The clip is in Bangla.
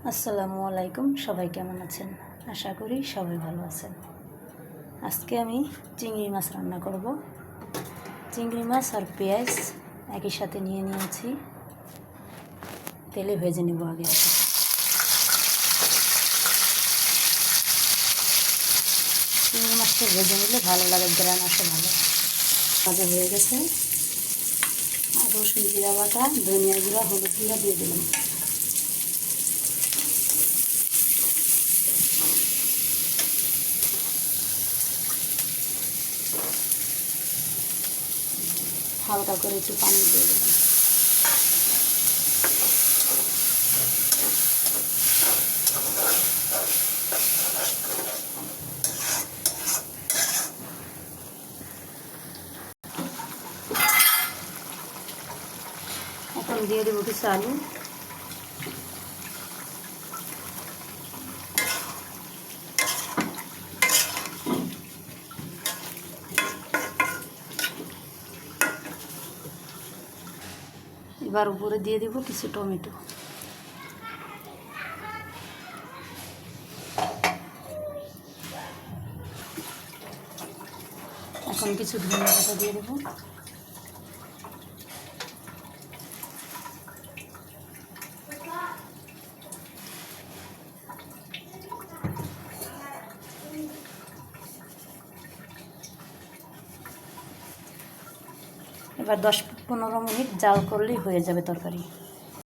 আসসালামু আলাইকুম, সবাই কেমন আছেন? আশা করি সবাই ভালো আছেন। আজকে আমি চিংড়ি মাছ রান্না করব। চিংড়ি মাছ আর পেঁয়াজ একই সাথে নিয়েছি, তেলে ভেজে নেব আগে। চিংড়ি মাছটা ভেজে নিলে ভালো লাগে, গ্রান আসে ভালো। ভাজা হয়ে গেছে, আর রসুন জিরা বাটা, ধনিয়া গুঁড়া, হলুদ গুঁড়া দিয়ে দিলাম। হালকা করে একটু পানি দিয়ে দিলাম। এখন দিয়ে দেবো কিছু আলু। এবার উপরে দিয়ে দেবো কিছু টমেটো। এখন কিছু ধনিয়া পাতা দিয়ে দেবো। এবার 10-15 মিনিট জাল করলেই হয়ে যাবে তরকারি।